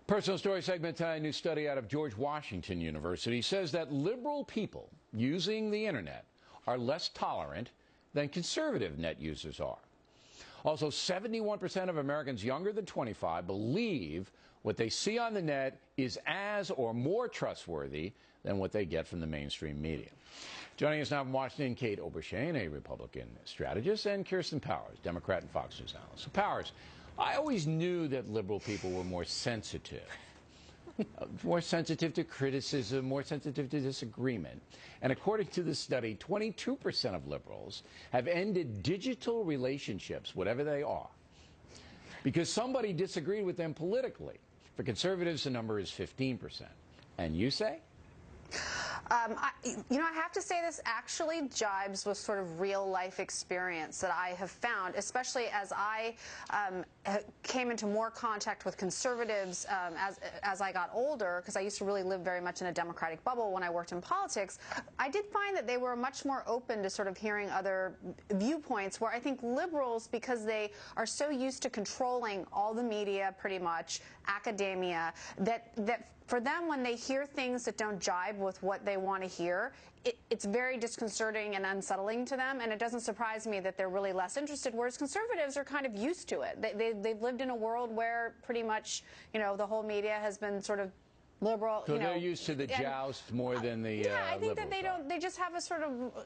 Personal story segment tonight. A new study out of George Washington University says that liberal people using the internet are less tolerant than conservative net users are. Also, 71% of Americans younger than 25 believe what they see on the net is as or more trustworthy than what they get from the mainstream media. Joining us now from Washington, Kate Obenshain, a Republican strategist, and Kirsten Powers, Democrat and Fox News analyst. So, Powers, I always knew that liberal people were more sensitive to criticism, more sensitive to disagreement. And according to the study, 22% of liberals have ended digital relationships, whatever they are, because somebody disagreed with them politically. For conservatives, the number is 15%. And you say? I have to say this actually jibes with sort of real life experience that I have found, especially as I came into more contact with conservatives as I got older, because I used to really live very much in a Democratic bubble when I worked in politics. I did find that they were much more open to sort of hearing other viewpoints, where I think liberals, because they are so used to controlling all the media, pretty much, academia, that for them, when they hear things that don't jibe with what they want to hear, it's very disconcerting and unsettling to them, and it doesn't surprise me that they're really less interested, whereas conservatives are kind of used to it. They've lived in a world where pretty much, the whole media has been sort of liberal. So they're used to the joust more than the yeah, I think that they don't. They just have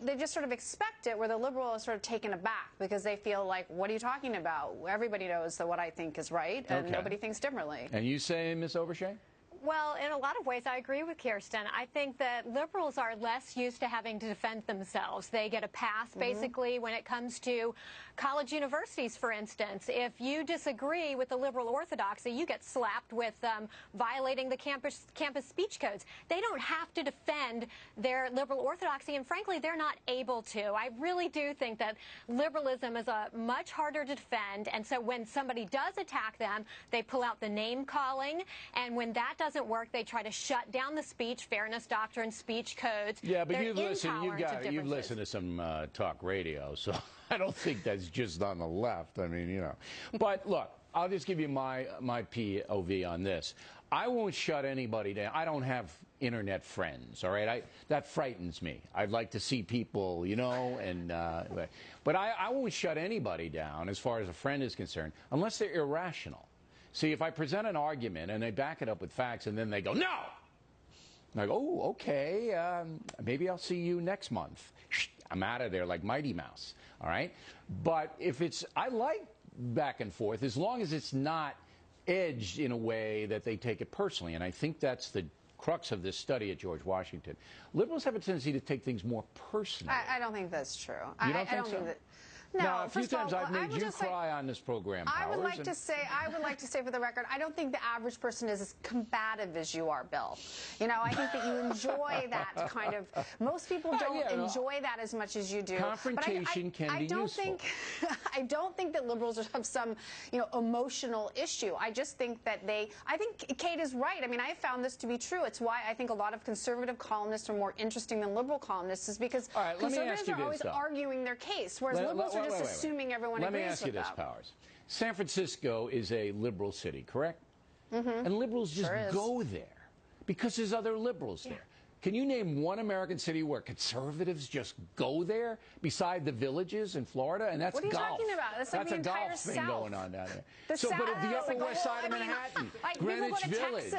they just sort of expect it, where the liberal is sort of taken aback because they feel like, what are you talking about? Everybody knows that what I think is right, and nobody thinks differently. And you say, Ms. Obenshain? Well, in a lot of ways, I agree with Kirsten. I think that liberals are less used to having to defend themselves. They get a pass, basically, when it comes to college universities, for instance. If you disagree with the liberal orthodoxy, you get slapped with violating the campus speech codes. They don't have to defend their liberal orthodoxy, and frankly, they're not able to. I really do think that liberalism is much harder to defend, and so when somebody does attack them, they pull out the name-calling, and when that doesn't work, they try to shut down the speech, fairness doctrine, speech codes. Yeah, but you've listened to some talk radio, so I don't think that's just on the left. I mean, But look, I'll just give you my POV on this. I won't shut anybody down. I don't have internet friends, all right? That frightens me. I'd like to see people, but I won't shut anybody down as far as a friend is concerned unless they're irrational. See, if I present an argument and they back it up with facts and then they go, no! And I go, oh, okay, maybe I'll see you next month. I'm out of there like Mighty Mouse, all right? But if I like back and forth as long as it's not edged in a way that they take it personally. And I think that's the crux of this study at George Washington. Liberals have a tendency to take things more personally. I don't think that's true. You don't think so? No, now, a few times I've made you cry on this program, Powers. I would like to say for the record, I don't think the average person is as combative as you are, Bill. I think that you enjoy that kind of. Most people don't enjoy that as much as you do. Confrontation can be useful. I don't think that liberals have some, emotional issue. I just think that I think Kate is right. I mean, I have found this to be true. It's why I think a lot of conservative columnists are more interesting than liberal columnists, is because conservatives are always arguing their case, whereas liberals are just assuming everyone agrees with them. Let me ask you this, Powers. San Francisco is a liberal city, correct? And liberals just go there because there's other liberals there. Can you name one American city where conservatives just go there beside the villages in Florida? And that's golf. What are you talking about? That's like the entire golf thing South. going on down there. But at the Upper West Side of Manhattan, Greenwich Village.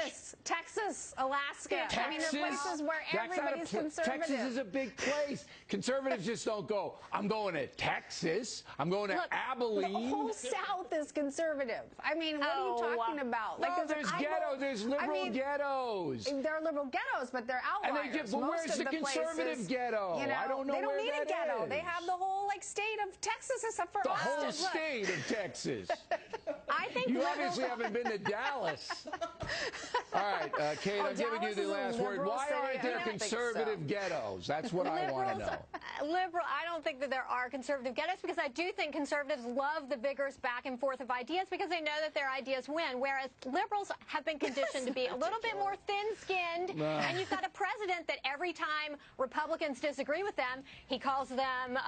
Texas, Alaska. Texas, I mean, there are places where everybody's conservative. Texas is a big place. Conservatives just don't go, I'm going to Texas. I'm going to Abilene. The whole South is conservative. I mean, what are you talking about? No, there's ghettos. There's liberal ghettos. There are liberal ghettos, but they're outliers. But where's the conservative ghetto? I don't know where that is. They don't need a ghetto. They have the whole state of Texas, except for Austin. The whole state of Texas. I think you obviously haven't been to Dallas. All right, Kate, I'm giving you the last word. Why aren't there conservative ghettos? That's what I want to know. I don't think that there are conservative ghettos, because I do think conservatives love the vigorous back and forth of ideas because they know that their ideas win, whereas liberals have been conditioned to be a little bit more thin-skinned, and you've got a president president that every time Republicans disagree with them, he calls them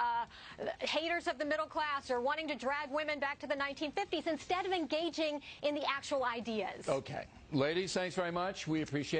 haters of the middle class or wanting to drag women back to the 1950s instead of engaging in the actual ideas. Okay. Ladies, thanks very much. We appreciate it.